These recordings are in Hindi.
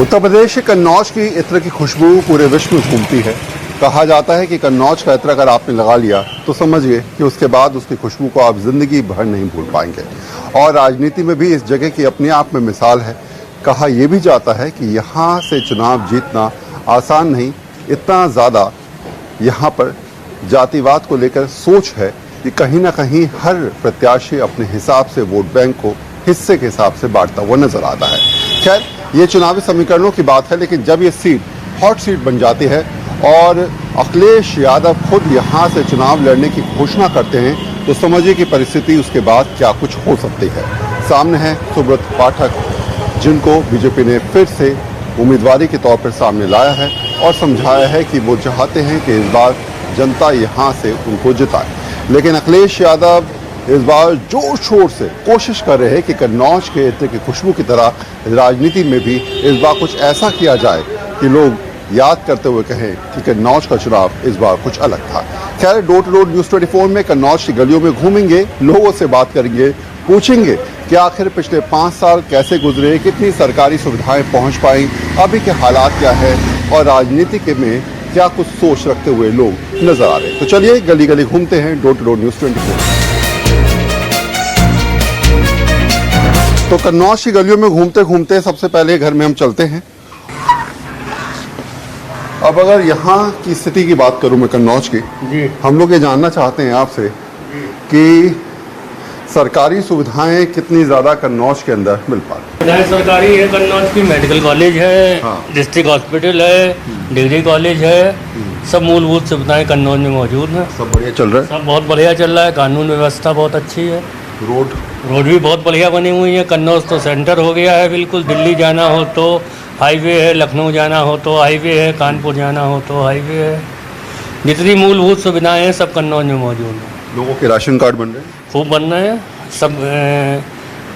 उत्तर प्रदेश के कन्नौज की इत्र की खुशबू पूरे विश्व में घूमती है। कहा जाता है कि कन्नौज का इत्र अगर आपने लगा लिया तो समझिए कि उसके बाद उसकी खुशबू को आप जिंदगी भर नहीं भूल पाएंगे। और राजनीति में भी इस जगह की अपने आप में मिसाल है। कहा यह भी जाता है कि यहाँ से चुनाव जीतना आसान नहीं, इतना ज़्यादा यहाँ पर जातिवाद को लेकर सोच है कि कहीं ना कहीं हर प्रत्याशी अपने हिसाब से वोट बैंक को हिस्से के हिसाब से बांटता हुआ नजर आता है। खैर, ये चुनावी समीकरणों की बात है, लेकिन जब ये सीट हॉट सीट बन जाती है और अखिलेश यादव खुद यहाँ से चुनाव लड़ने की घोषणा करते हैं तो समझिए कि परिस्थिति उसके बाद क्या कुछ हो सकती है। सामने है सुब्रत पाठक, जिनको बीजेपी ने फिर से उम्मीदवारी के तौर पर सामने लाया है और समझाया है कि वो चाहते हैं कि इस बार जनता यहाँ से उनको जिताए। लेकिन अखिलेश यादव इस बार जोर शोर से कोशिश कर रहे हैं कि कन्नौज के इत्र की खुशबू की तरह राजनीति में भी इस बार कुछ ऐसा किया जाए कि लोग याद करते हुए कहें कि कन्नौज का चुनाव इस बार कुछ अलग था। खैर, डोर टू डोर न्यूज़ 24 में कन्नौज की गलियों में घूमेंगे, लोगों से बात करेंगे, पूछेंगे कि आखिर पिछले 5 साल कैसे गुजरे, कितनी सरकारी सुविधाएं पहुंच पाई, अभी के हालात क्या है और राजनीति में क्या कुछ सोच रखते हुए लोग नजर आ रहे हैं। तो चलिए गली गली घूमते हैं डोर टू डोर न्यूज़ 24। तो कन्नौज की गलियों में घूमते घूमते सबसे पहले घर में हम चलते हैं। अब अगर यहाँ की स्थिति की बात करूं मैं कन्नौज की, हम लोग ये जानना चाहते हैं आपसे कि सरकारी सुविधाएं कितनी ज़्यादा कन्नौज के अंदर मिल पाती हैं। सरकारी है कन्नौज की, मेडिकल कॉलेज है, हाँ। डिस्ट्रिक्ट हॉस्पिटल है, डिग्री कॉलेज है, सब मूलभूत सुविधाएं कन्नौज में मौजूद हैं। सब बढ़िया चल रहा है, सब बहुत बढ़िया चल रहा है, कानून व्यवस्था बहुत अच्छी है, रोड भी बहुत बढ़िया बनी हुई है। कन्नौज तो सेंटर हो गया है बिल्कुल, दिल्ली जाना हो तो हाईवे है, लखनऊ जाना हो तो हाईवे है, कानपुर जाना हो तो हाईवे है। जितनी मूलभूत सुविधाएं हैं सब कन्नौज में मौजूद हैं। लोगों के राशन कार्ड बन रहे हैं, खूब बन रहे हैं सब।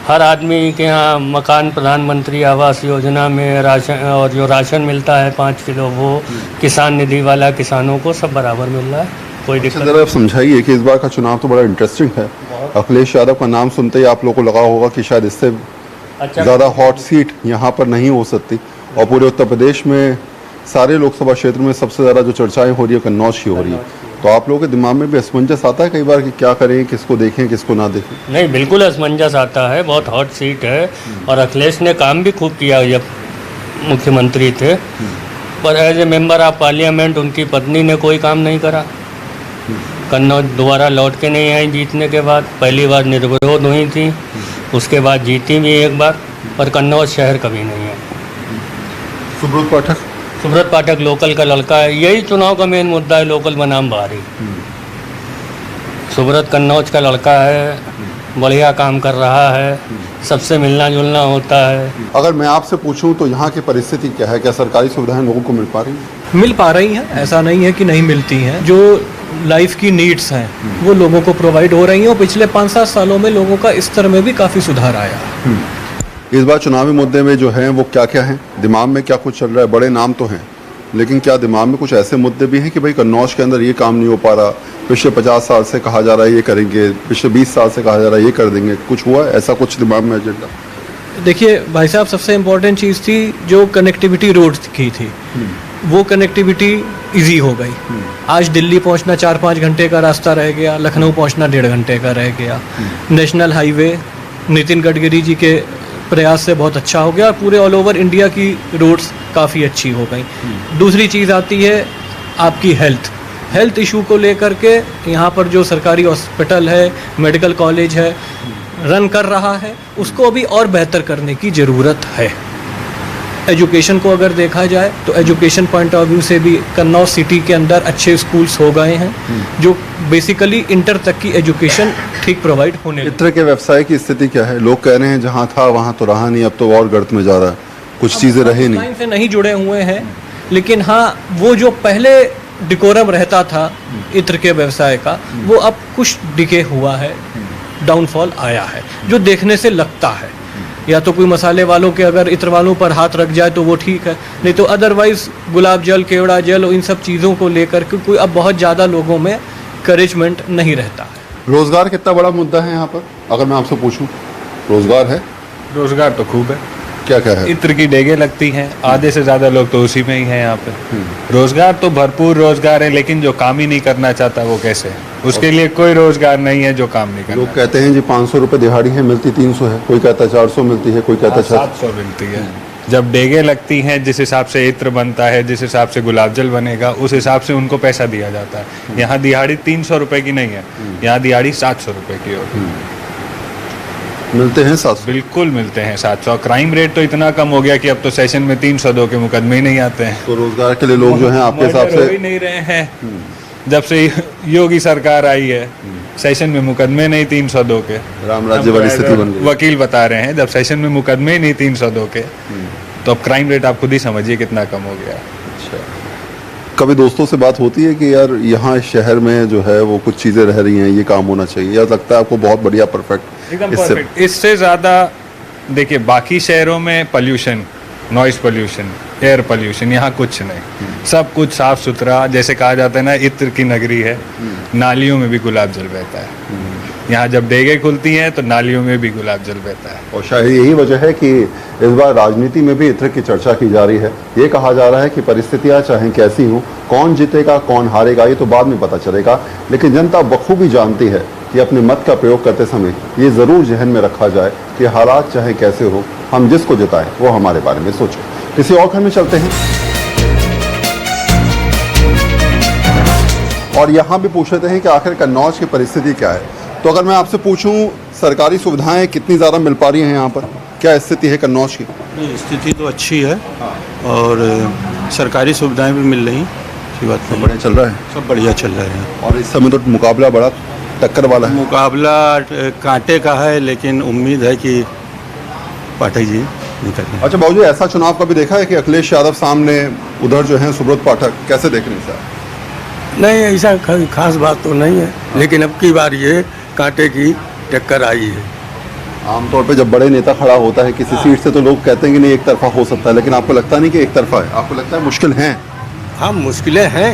हर आदमी के यहाँ मकान, प्रधानमंत्री आवास योजना में राशन, और जो राशन मिलता है 5 किलो वो किसान निधि वाला किसानों को सब बराबर मिल रहा है, कोई दिक्कत जरा आप समझाइए कि इस बार का चुनाव तो बड़ा इंटरेस्टिंग है। अखिलेश यादव का नाम सुनते ही आप लोगों को लगा होगा कि शायद इससे ज़्यादा हॉट सीट यहाँ पर नहीं हो सकती, और पूरे उत्तर प्रदेश में सारे लोकसभा क्षेत्र में सबसे ज़्यादा जो चर्चाएं हो रही है कन्नौज की हो रही है। तो आप लोगों के दिमाग में भी असमंजस आता है कई बार कि क्या करें, किसको देखें किसको ना देखें? नहीं, बिल्कुल असमंजस आता है, बहुत हॉट सीट है और अखिलेश ने काम भी खूब किया जब मुख्यमंत्री थे, पर as a member of parliament उनकी पत्नी ने कोई काम नहीं करा। कन्नौज दोबारा लौट के नहीं आई जीतने के बाद, पहली बार निर्विरोध हुई थी, उसके बाद जीती भी एक बार, पर कन्नौज शहर कभी नहीं है। सुब्रत पाठक लोकल का लड़का है, यही चुनाव का मेन मुद्दा है, लोकल बनाम बाहरी। सुब्रत कन्नौज का लड़का है, बढ़िया काम कर रहा है, सबसे मिलना जुलना होता है। अगर मैं आपसे पूछूं तो यहाँ की परिस्थिति क्या है, क्या सरकारी सुविधाएं लोगों को मिल पा रही हैं? मिल पा रही हैं, ऐसा नहीं है कि नहीं मिलती हैं। जो लाइफ की नीड्स हैं वो लोगों को प्रोवाइड हो रही हैं और पिछले 5-7 सालों में लोगों का स्तर में भी काफ़ी सुधार आया है। इस बार चुनावी मुद्दे में जो हैं वो क्या क्या हैं, दिमाग में क्या कुछ चल रहा है? बड़े नाम तो हैं, लेकिन क्या दिमाग में कुछ ऐसे मुद्दे भी हैं कि भाई कन्नौज के अंदर ये काम नहीं हो पा रहा, पिछले 50 साल से कहा जा रहा है ये करेंगे, पिछले 20 साल से कहा जा रहा है ये कर देंगे, कुछ हुआ है ऐसा कुछ दिमाग में एजेंडा? देखिए भाई साहब, सबसे इम्पोर्टेंट चीज़ थी जो कनेक्टिविटी रोड की थी, वो कनेक्टिविटी इजी हो गई। आज दिल्ली पहुंचना 4-5 घंटे का रास्ता रह गया, लखनऊ पहुंचना 1.5 घंटे का रह गया। नेशनल हाईवे नितिन गडकरी जी के प्रयास से बहुत अच्छा हो गया और पूरे ऑल ओवर इंडिया की रोड्स काफ़ी अच्छी हो गई। दूसरी चीज़ आती है आपकी हेल्थ इशू को लेकर के, यहाँ पर जो सरकारी हॉस्पिटल है, मेडिकल कॉलेज है, रन कर रहा है, उसको अभी और बेहतर करने की ज़रूरत है। एजुकेशन को अगर देखा जाए तो एजुकेशन पॉइंट ऑफ व्यू से भी कन्नौज सिटी के अंदर अच्छे स्कूल्स हो गए हैं जो बेसिकली इंटर तक की एजुकेशन ठीक प्रोवाइड होने लगी। इत्र के व्यवसाय की स्थिति क्या है? लोग कह रहे हैं जहाँ था वहाँ तो रहा नहीं, अब तो और गर्त में जा रहा है, कुछ चीज़ें रही नहीं। से नहीं जुड़े हुए हैं, लेकिन हाँ वो जो पहले डिकोरम रहता था इत्र के व्यवसाय का, वो अब कुछ डिके हुआ है, डाउनफॉल आया है, जो देखने से लगता है। या तो कोई मसाले वालों के अगर इत्र वालों पर हाथ रख जाए तो वो ठीक है, नहीं तो अदरवाइज गुलाब जल, केवड़ा जल, इन सब चीज़ों को लेकर के कोई अब बहुत ज़्यादा लोगों में करेजमेंट नहीं रहता है। रोजगार कितना बड़ा मुद्दा है यहाँ पर, अगर मैं आपसे पूछूं? रोजगार है? रोजगार तो खूब है। क्या क्या है? इत्र की डेगे लगती हैं, आधे से ज़्यादा लोग तो उसी में ही हैं यहाँ पे। रोजगार तो भरपूर रोजगार है, लेकिन जो काम ही नहीं करना चाहता वो कैसे? उसके लिए कोई रोजगार नहीं है जो काम नहीं करना। लोग कहते हैं जी 500 रुपये दिहाड़ी है, मिलती 300 है, कोई कहता है 400 मिलती है, कोई कहता है 700 मिलती है। जब डेगे लगती हैं, जिस हिसाब से इत्र बनता है, जिस हिसाब से गुलाब जल बनेगा, उस हिसाब से उनको पैसा दिया जाता है। यहाँ दिहाड़ी 300 रुपए की नहीं है, यहाँ दिहाड़ी 700 रुपए की होगी। मिलते हैं 700। बिल्कुल मिलते हैं 700। क्राइम रेट तो इतना कम हो गया कि अब तो सेशन में 302 के मुकदमे ही नहीं आते हैं। तो रोजगार के लिए लोग जो हैं आपके हिसाब मर्डर हो से ही नहीं रहे हैं। जब से योगी सरकार आई है, सेशन में मुकदमे नहीं 302 के। राम राज्य वाली स्थिति बन गई। वकील बता रहे हैं जब सेशन में मुकदमे ही नहीं 302 के, तो अब क्राइम रेट आप खुद ही समझिए कितना कम हो गया है। अच्छा, कभी दोस्तों से बात होती है कि यार यहाँ इस शहर में जो है वो कुछ चीज़ें रह रही हैं, ये काम होना चाहिए, या लगता है आपको बहुत बढ़िया परफेक्ट? एकदम परफेक्ट। इससे ज़्यादा देखिए, बाकी शहरों में pollution, noise pollution, air pollution, यहाँ कुछ नहीं। सब कुछ साफ सुथरा, जैसे कहा जाता है ना, इत्र की नगरी है। नालियों में भी गुलाब जल बहता है। यहाँ जब डेगे खुलती हैं तो नालियों में भी गुलाब जल बहता है। और शायद यही वजह है कि इस बार राजनीति में भी इत्र की चर्चा की जा रही है। ये कहा जा रहा है कि परिस्थितियां चाहे कैसी हों, कौन जीतेगा कौन हारेगा ये तो बाद में पता चलेगा, लेकिन जनता बखूबी जानती है कि अपने मत का प्रयोग करते समय ये ज़रूर जहन में रखा जाए कि हालात चाहे कैसे हो, हम जिसको जिताएं वो हमारे बारे में सोचें। किसी और घर में चलते हैं और यहाँ भी पूछ लेते हैं कि आखिर कन्नौज की परिस्थिति क्या है। तो अगर मैं आपसे पूछूं, सरकारी सुविधाएं कितनी ज़्यादा मिल पा रही हैं यहाँ पर, क्या स्थिति है कन्नौज की? नहीं, स्थिति तो अच्छी है और सरकारी सुविधाएं भी मिल रही, अच्छी बात नहीं। बढ़िया चल रहा है, सब बढ़िया चल रहा है। और इस समय तो मुकाबला बड़ा टक्कर वाला है। मुकाबला कांटे का है, लेकिन उम्मीद है कि पाठक जी निकलेंगे। अच्छा बाबू जी, ऐसा चुनाव कभी देखा है कि अखिलेश यादव सामने, उधर जो है सुब्रत पाठक, कैसे देख रहे हैं सर? नहीं, ऐसा खास बात तो नहीं है, लेकिन अब की बार ये कांटे की टक्कर आई है। आमतौर पे जब बड़े नेता खड़ा होता है किसी सीट से तो लोग कहते हैं कि नहीं एक तरफा हो सकता है, लेकिन आपको लगता नहीं कि एक तरफा है? आपको लगता है मुश्किल है? हाँ, मुश्किलें हैं।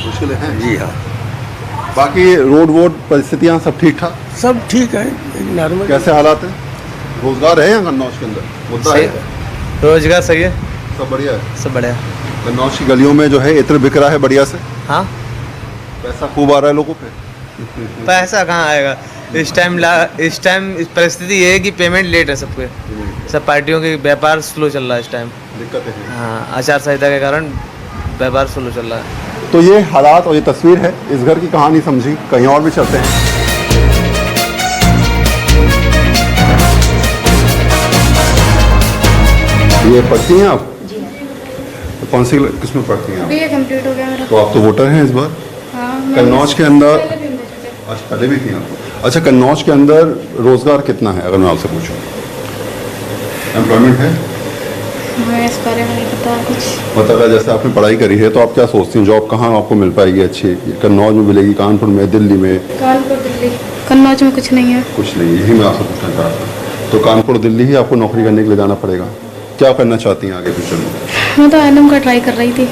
मुश्किलें हैं जी हाँ, बाकी रोड वोड परिस्थितियाँ सब ठीक ठाक? सब ठीक है, नॉर्मल। कैसे हालात हैं? रोजगार है यहाँ कन्नौज के अंदर? मुद्दा है? रोजगार सही है, सब बढ़िया है? सब बढ़िया। कन्नौज की गलियों में जो है इत्र बिक रहा है बढ़िया से? हाँ, पैसा खूब आ रहा है लोगों पे? पैसा कहाँ आएगा इस टाइम इस परिस्थिति ये है कि पेमेंट लेट है सबके, सब पार्टियों के व्यापार स्लो चल रहा है इस टाइम। दिक्कतें हैं। हाँ, आचार संहिता के कारण व्यापार स्लो चल रहा है। तो ये हालात और ये तस्वीर है, इस घर की कहानी समझी। कहीं और भी चलते हैं। ये पढ़ती हैं आप? जी। तो कौन सी किसमें पढ़ती हैं आप? बीए कंप्लीट हो गया मेरा। तो आप तो वोटर हैं इस बार? हाँ, कन्नौज के अंदर? पहले भी अंदर थे। अच्छा, पहले भी थी आप? अच्छा, कन्नौज के अंदर रोजगार कितना है अगर मैं आपसे पूछूं? एम्प्लॉयमेंट है? हमें इस बारे में नहीं पता कुछ। मतलब जैसे आपने पढ़ाई करी है तो आप क्या सोचती हैं, जॉब कहाँ आपको मिल पाएगी अच्छी? कन्नौज में मिलेगी, कानपुर में, दिल्ली में? कानपुर, दिल्ली। कन्नौज में कुछ नहीं है। कुछ नहीं, यही मैं आपसे पूछना चाह रहा था। तो कानपुर दिल्ली ही आपको नौकरी करने के लिए जाना पड़ेगा। क्या करना चाहती हैं आगे फ्यूचर में? मैं तो एनएम का ट्राई कर रही थी।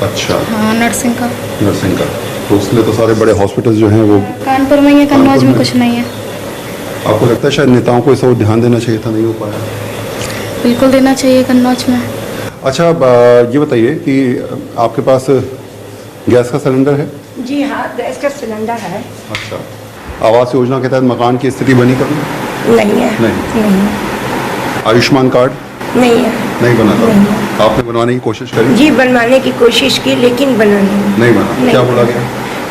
अच्छा, हाँ, नर्सिंग का। नर्सिंग का। तो उसके लिए तो सारे बड़े हॉस्पिटल जो हैं वो कानपुर में ही है, कन्नौज कानपुर में में। कुछ नहीं है। आपको लगता है शायद नेताओं को इस और ध्यान देना चाहिए था, नहीं हो पाया? बिल्कुल देना चाहिए कन्नौज में। अच्छा, ये बताइए कि आपके पास गैस का सिलेंडर है? जी हाँ, गैस का सिलेंडर है। अच्छा, आवास योजना के तहत मकान की स्थिति बनी कभी? नहीं है। नहीं। आयुष्मान कार्ड? नहीं है। नहीं बना था? आपने बनवाने की कोशिश करी? जी, बनवाने की कोशिश की, लेकिन बना नहीं बना। नहीं। क्या बोला गया?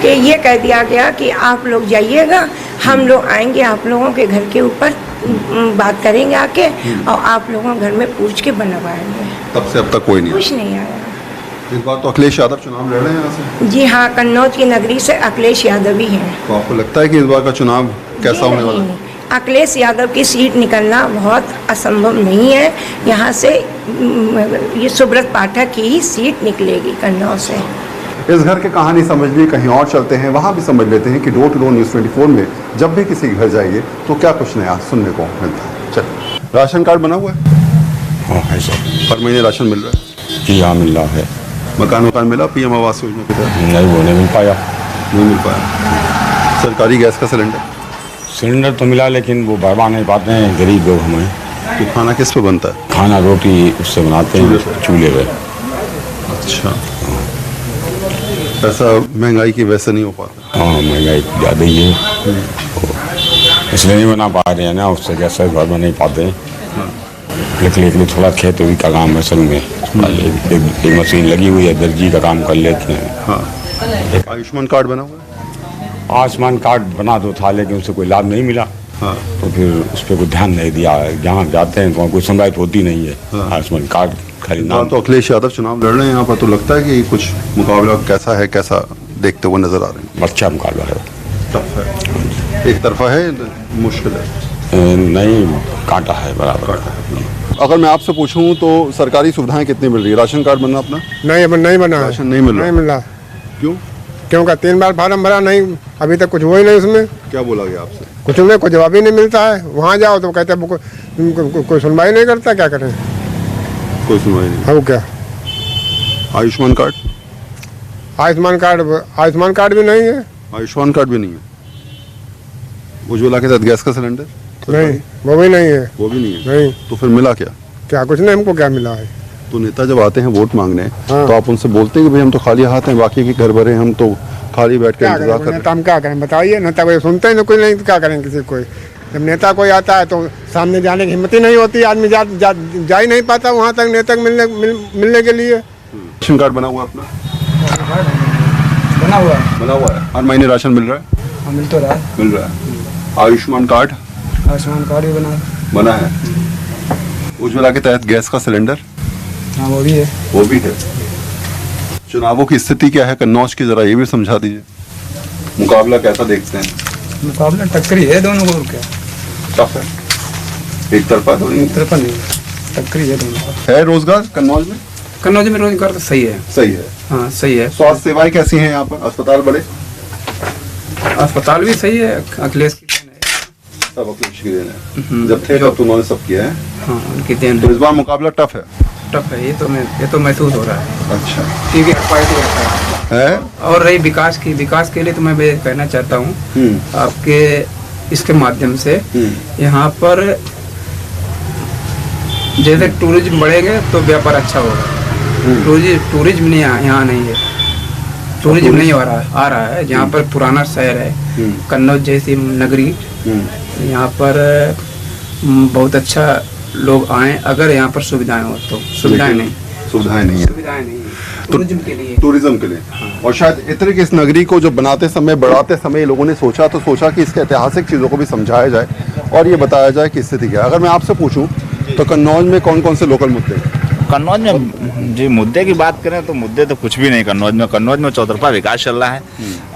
कि ये कह दिया गया कि आप लोग जाइएगा, हम लोग आएंगे आप लोगों के घर के ऊपर, बात करेंगे आके, और आप लोगों घर में पूछ के बनवाएंगे। तब से अब तक कोई नहीं? कुछ नहीं आया। इस बार तो अखिलेश यादव चुनाव लड़ रहे हैं यहाँ से? जी हाँ, कन्नौज की नगरी से अखिलेश यादव ही हैं। तो आपको लगता है कि इस बार का चुनाव कैसा होने वाला है? अखिलेश यादव की सीट निकलना बहुत असंभव नहीं है। यहाँ से ये सुब्रत पाठक की ही सीट निकलेगी कन्नौज से। इस घर की कहानी समझ ली, कहीं और चलते हैं, वहाँ भी समझ लेते हैं कि डोर टू डोर न्यूज़ 24 में जब भी किसी घर जाइए तो क्या कुछ नया सुनने को मिलता है। चलिए, राशन कार्ड बना हुआ है? हाँ है सर। हर महीने राशन मिल रहा है? जी हाँ, मिल रहा है। मकान मिला पीएम आवास योजना के तहत? नहीं, वो नहीं मिल पाया। नहीं मिल पाया। सरकारी गैस का सिलेंडर? सिलेंडर तो मिला, लेकिन वो भरवा नहीं पाते हैं गरीब लोग हमें। तो खाना किस पे बनता है? खाना रोटी उससे बनाते हैं, चूल्हे पे। अच्छा, ऐसा महंगाई की वजह से नहीं हो पाता? हाँ, महंगाई ज़्यादा ही है, इसलिए नहीं बना पा रहे हैं ना, उससे कैसे घर में नहीं पाते हैं। लेकिन थोड़ा खेती भी का काम है असल में, एक मशीन लगी हुई है, दर्जी का काम कर लेते हैं। हाँ, आयुष्मान कार्ड बना हुआ है? आयुष्मान कार्ड बना तो था, लेकिन उससे कोई लाभ नहीं मिला। हाँ, तो फिर उस पर कोई ध्यान नहीं दिया। जहाँ जाते हैं तो कोई सुनवाई होती नहीं है। हाँ। आयुष्मान कार्ड खाली हाँ, नाम। तो अखिलेश यादव चुनाव लड़ रहे हैं यहाँ पर, तो लगता है कि कुछ मुकाबला कैसा है, कैसा देखते हुए नजर आ रहे हैं? अच्छा मुकाबला है, टफ है, एक तरफा है, मुश्किल है? नहीं, कांटा है बराबर। अगर मैं आपसे पूछूं तो सरकारी सुविधाएं कितनी मिल रही है? राशन कार्ड बनना अपना? नहीं बना है। राशन नहीं मिल रहा? नहीं मिल रहा। क्यों? क्योंकि 3 बार फार्म भरा, नहीं अभी तक कुछ हुआ ही नहीं उसमें। क्या बोला गया आपसे? कुछ नहीं, कोई जवाब ही नहीं मिलता है। वहाँ जाओ तो कहते हैं कोई सुनवाई नहीं करता, क्या करें? कोई सुनवाई नहीं। हो क्या? आयुष्मान कार्ड? आयुष्मान कार्ड भी नहीं है। आयुष्मान कार्ड भी नहीं है। उज्ज्वला के साथ गैस का सिलेंडर? नहीं, वो भी नहीं है। वो भी नहीं है? नहीं। तो फिर मिला क्या? क्या कुछ नहीं, हमको क्या मिला है? तो नेता जब आते हैं वोट मांगने, हाँ। तो आप उनसे बोलते हैं कि भाई हम तो खाली हाथ हैं, बाकी के घर भरे, हम तो खाली बैठ के क्या इंतजार करें? कर रहे नेता हम क्या करें बताइए? नेता कोई सुनते ही नहीं, कोई नहीं, तो क्या करें किसी कोई? जब नेता कोई आता है तो सामने जाने की हिम्मत ही नहीं होती, आदमी जा ही नहीं पाता वहाँ तक नेता मिलने के लिए। राशन कार्ड बना हुआ है अपना? बना हुआ है। हर महीने राशन मिल रहा है? हाँ, मिल तो रहा है। मिल रहा है। आयुष्मान कार्ड? आयुष्मान कार्ड भी बना है। उज्ज्वला के तहत गैस का सिलेंडर? हाँ, वो भी है। वो भी है। चुनावों की स्थिति क्या है कन्नौज की, जरा ये भी समझा दीजिए। मुकाबला कैसा देखते हैं? मुकाबला टक्कर ही है दोनों को, क्या टफ है, एक तरफा तो नहीं? तरफा नहीं, टक्कर ही है दोनों को। है रोजगार कन्नौज में? कन्नौज में रोजगार तो सही है। सही है। हाँ, सही है। स्वास्थ्य सेवाएं कैसी हैं यहाँ पर? अस्पताल बड़े? अस्पताल भी सही है। अखिलेश की देन है। सब अखिलेश की देन है। जब थे तब तो उन्होंने सब किया है। हाँ, उनकी देन तो इस बार मुकाबला टफ है? टफ है, ये तो महसूस हो रहा है। अच्छा, क्योंकि पार्टी अच्छा है। और रही विकास के लिए तो मैं ये कहना चाहता हूँ आपके इसके माध्यम से, यहाँ पर जैसे टूरिज्म बढ़ेंगे तो व्यापार अच्छा होगा। टूरिज्म नहीं यहाँ नहीं है, टूरिज्म नहीं आ रहा है। जहाँ पर पुराना शहर है कन्नौज जैसी नगरी, यहाँ पर बहुत अच्छा लोग आए अगर यहाँ पर सुविधाएं हो तो। सुविधाएं नहीं है टूरिज्म के लिए। और शायद इतने की इस नगरी को जो बनाते समय, बढ़ाते समय लोगों ने सोचा कि इसके ऐतिहासिक चीज़ों को भी समझाया जाए और ये बताया जाए कि स्थिति क्या है। अगर मैं आपसे पूछूं तो कन्नौज में कौन कौन से लोकल मुद्दे हैं? कन्नौज में जी मुद्दे की बात करें तो मुद्दे तो कुछ भी नहीं। कन्नौज में चौतरफा विकास चल रहा है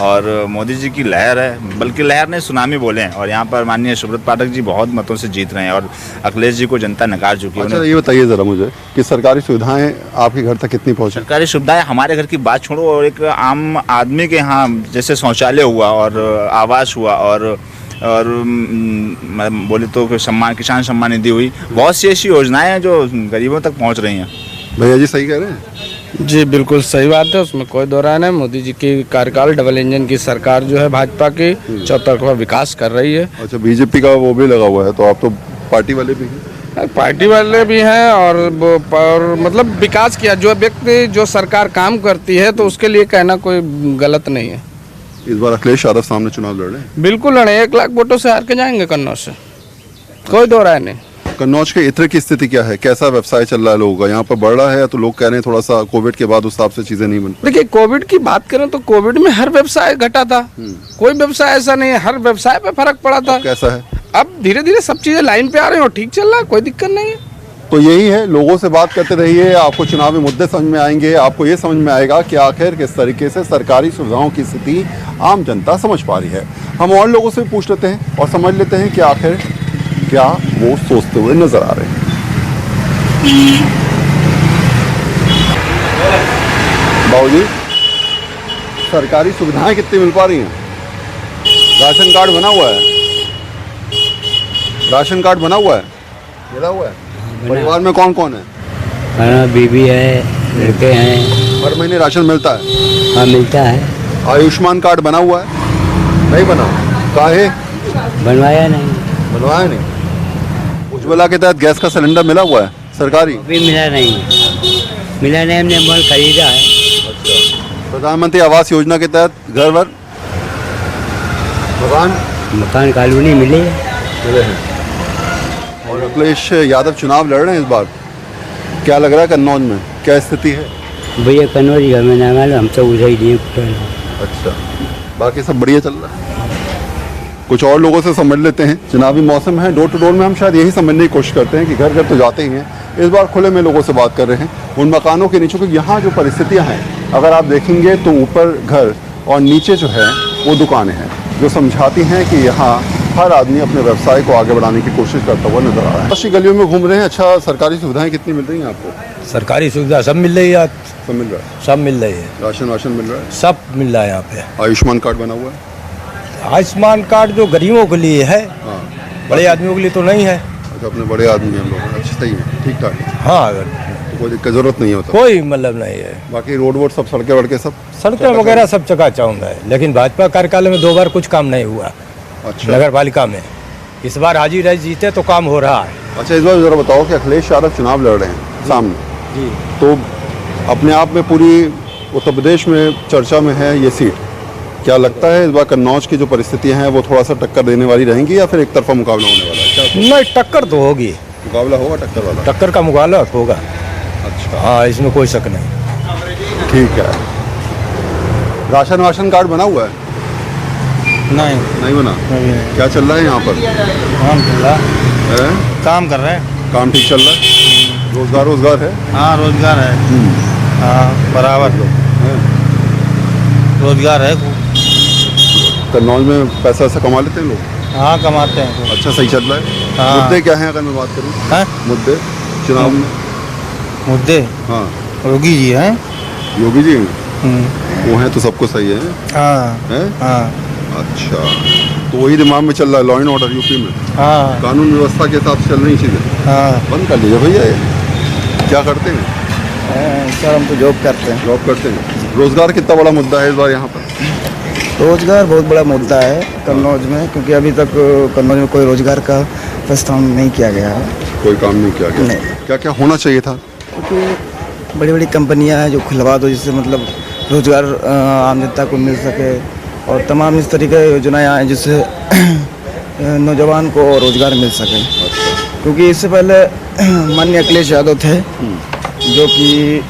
और मोदी जी की लहर है, बल्कि लहर ने सुनामी बोले हैं। और यहाँ पर माननीय सुब्रत पाठक जी बहुत मतों से जीत रहे हैं और अखिलेश जी को जनता नकार चुकी है। अच्छा, ये बताइए ज़रा मुझे कि सरकारी सुविधाएं आपके घर तक कितनी पहुँची? सरकारी सुविधाएं हमारे घर की बात छोड़ो, और एक आम आदमी के यहाँ जैसे शौचालय हुआ और आवास हुआ और बोले तो किसान सम्मान निधि हुई, बहुत सी ऐसी योजनाएं हैं जो गरीबों तक पहुंच रही हैं। भैया जी सही कह रहे हैं? जी बिल्कुल सही बात है, उसमें कोई दो राय नहीं। मोदी जी की कार्यकाल, डबल इंजन की सरकार जो है भाजपा की, चौतरफा विकास कर रही है। अच्छा, बीजेपी का वो भी लगा हुआ है, तो आप तो पार्टी वाले भी हैं? पार्टी वाले भी हैं और मतलब विकास किया जो व्यक्ति, जो सरकार काम करती है तो उसके लिए कहना कोई गलत नहीं है। इस बार अखिलेश यादव सामने चुनाव लड़ रहे हैं? बिल्कुल लड़े, 1 लाख वोटों से हार के जाएंगे कन्नौज से, कोई दो राय नहीं। कन्नौज के इत्र की स्थिति क्या है? कैसा व्यवसाय चल रहा है लोगों का? यहाँ पर बढ़ रहा है तो लोग कह रहे हैं थोड़ा सा कोविड के बाद उस हिसाब से चीजें नहीं बन। देखिए, कोविड की बात करें तो कोविड में हर व्यवसाय घटा था, कोई व्यवसाय ऐसा नहीं है, हर व्यवसाय पे फर्क पड़ा था। कैसा है? अब धीरे धीरे सब चीजें लाइन पे आ रही हैं और ठीक चल रहा है, कोई दिक्कत नहीं है। तो यही है, लोगों से बात करते रहिए, आपको चुनावी मुद्दे समझ में आएंगे, आपको ये समझ में आएगा कि आखिर किस तरीके से सरकारी सुविधाओं की स्थिति आम जनता समझ पा रही है। हम और लोगों से पूछ लेते हैं और समझ लेते हैं कि आखिर क्या वो सोचते हुए नजर आ रहे हैं। बाबूजी, सरकारी सुविधाएं कितनी मिल पा रही हैं? राशन कार्ड बना हुआ है? राशन कार्ड बना हुआ है? मिला हुआ है? परिवार में कौन कौन है? बीवी है, लड़के हैं। हर महीने राशन मिलता है? हाँ, मिलता है। आयुष्मान कार्ड बना हुआ है? नहीं बना? काहे? बनवाया नहीं। बनवाया नहीं? उज्ज्वला के तहत गैस का सिलेंडर मिला हुआ है सरकारी? अभी मिला नहीं है, मिला नहीं, हमने मोबाइल खरीदा है। प्रधानमंत्री आवास योजना के तहत घर वर मकान कॉलोनी मिले मिले हैं। और अखिलेश यादव चुनाव लड़ रहे हैं इस बार, क्या लग रहा है कन्नौज में क्या स्थिति है? भैया कन्नौज घर में ना मालूम, हम तो उधर ही दिए। अच्छा, बाकी सब बढ़िया चल रहा है। कुछ और लोगों से समझ लेते हैं। चुनावी मौसम है, डोर टू डोर में हम शायद यही समझने की कोशिश करते हैं कि घर घर तो जाते ही हैं, इस बार खुले में लोगों से बात कर रहे हैं उन मकानों के नीचे, क्योंकि यहाँ जो परिस्थितियाँ हैं अगर आप देखेंगे तो ऊपर घर और नीचे जो है वो दुकानें हैं, जो समझाती हैं कि यहाँ हर आदमी अपने व्यवसाय को आगे बढ़ाने की कोशिश करता हुआ नजर आ रहा है। अच्छी गलियों में घूम रहे हैं। अच्छा, सरकारी सुविधाएं कितनी मिल रही हैं आपको? सरकारी सुविधा सब मिल रही है, सब मिल रहा है, सब मिल रही है, राशन वाशन मिल रहा है, सब मिल रहा है यहाँ पे। आयुष्मान कार्ड बना हुआ है? आयुष्मान कार्ड जो गरीबों के लिए है, हाँ, बड़े आदमियों के लिए तो नहीं है। अच्छा, अपने बड़े आदमी हैं लोग, अच्छा सही है, ठीक ठाक है। हाँ, तो कोई दिक्कत जरूरत नहीं होता, कोई मतलब नहीं है। बाकी रोड वोड सब सड़कें वड़कें सब सड़कें वगैरह सब चकाचौंध है, लेकिन भाजपा कार्यकाल में 2 बार कुछ काम नहीं हुआ। अच्छा, नगर पालिका में इस बार हाजी रह जीते तो काम हो रहा है। अच्छा, इस बार जरा बताओ कि अखिलेश यादव चुनाव लड़ रहे हैं सामने जी, तो अपने आप में पूरी उत्तर प्रदेश में चर्चा में है ये सीट, क्या लगता है इस बार कन्नौज की जो परिस्थितियां हैं वो थोड़ा सा टक्कर देने वाली रहेंगी या फिर एक तरफा मुकाबला होने वाला है? क्या नहीं, टक्कर तो होगी, मुकाबला होगा, टक्कर वाला, टक्कर का मुकाबला होगा। अच्छा, हाँ, इसमें कोई शक नहीं। ठीक है। राशन वाशन कार्ड बना हुआ है? नहीं बना। क्या चल रहा है यहाँ पर? काम चल रहा है, काम कर रहे हैं, काम ठीक चल रहा है? रोजगार है? हाँ रोजगार है, हाँ बराबर रोजगार है। कन्नौज में पैसा ऐसा कमा लेते हैं लोग? हाँ कमाते हैं। अच्छा, सही चल रहा है? हाँ। मुद्दे क्या हैं अगर मैं बात करूँ? हाँ? मुद्दे चुनाव में? मुद्दे हाँ, योगी जी हैं। योगी जी हैं? वो हैं तो सबको सही है? हाँ हैं? हाँ अच्छा, तो वही दिमाग में चल रहा है, लॉ एंड ऑर्डर यूपी में, हाँ कानून व्यवस्था के हिसाब से चल रही चीज़ें। हाँ। बंद कर लीजिए भैया ये। क्या करते हैं सर? हम तो जॉब करते हैं। जॉब करते हैं। रोजगार कितना बड़ा मुद्दा है इस बार यहाँ पर? रोजगार बहुत बड़ा मुद्दा है कन्नौज में, क्योंकि अभी तक कन्नौज में कोई रोजगार का प्रस्ताव नहीं किया गया है। कोई काम नहीं किया गया? क्या क्या होना चाहिए था? क्योंकि बड़ी बड़ी कंपनियां हैं जो खुलवा दो, जिससे मतलब रोजगार आम जनता को मिल सके, और तमाम इस तरीके की योजनाएं आए जिससे नौजवान को रोजगार मिल सके। क्योंकि इससे पहले माननीय अखिलेश यादव थे जो कि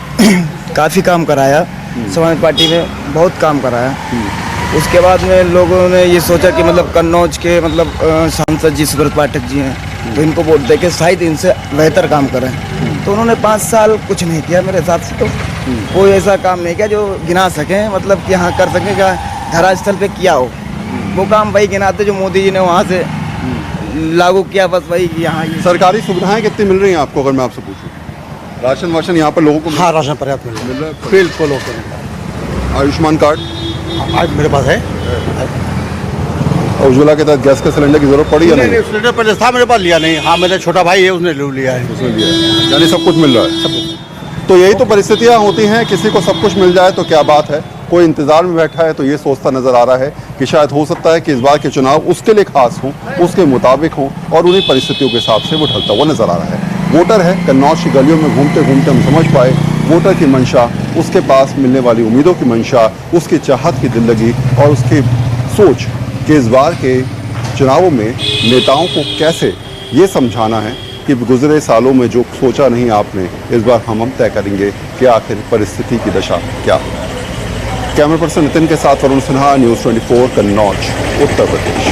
काफ़ी काम कराया, समाज पार्टी में बहुत काम कराया। उसके बाद में लोगों ने ये सोचा कि मतलब कन्नौज के मतलब सांसद जी सुब्रत पाठक जी हैं, तो इनको वोट देके शायद इनसे बेहतर काम करें। तो उन्होंने 5 साल कुछ नहीं किया मेरे हिसाब से, तो कोई ऐसा काम नहीं किया जो गिना सकें, मतलब कि हाँ कर सकें क्या धरास्थल पे किया हो। वो काम वही गिनाते जो मोदी जी ने वहाँ से लागू किया, बस वही यहाँ। सरकारी सुविधाएं कितनी मिल रही हैं आपको अगर मैं आपसे पूछूं? राशन वाशन यहाँ पर लोगों को? हाँ, राशन पर्याप्त मिल मिल रहा है? बिल्कुल। आयुष्मान कार्ड आज मेरे पास है। उज्ज्वला के तहत गैस के सिलेंडर की जरूरत पड़ी या नहीं? सिलेंडर पहले था मेरे पास, लिया नहीं। हाँ, मेरा छोटा भाई है, उसने ले लिया है। उसने लिया है, यानी सब कुछ मिल रहा है? सब कुछ। तो यही तो परिस्थितियां होती हैं, किसी को सब कुछ मिल जाए तो क्या बात है, कोई इंतजार में बैठा है तो ये सोचता नजर आ रहा है कि शायद हो सकता है कि इस बार के चुनाव उसके लिए खास हों, उसके मुताबिक हों, और उन्हीं परिस्थितियों के हिसाब से वो ढलता हुआ नजर आ रहा है। वोटर है, कन्नौज की गलियों में घूमते घूमते हम समझ पाए वोटर की मंशा, उसके पास मिलने वाली उम्मीदों की मंशा, उसकी चाहत की दिल्लगी और उसकी सोच कि इस बार के चुनावों में नेताओं को कैसे ये समझाना है कि गुजरे सालों में जो सोचा नहीं आपने, इस बार हम तय करेंगे कि आखिर परिस्थिति की दशा क्या है। कैमरा पर्सन नितिन के साथ वरुण सिन्हा, न्यूज़ 24 कन्नौज, उत्तर प्रदेश।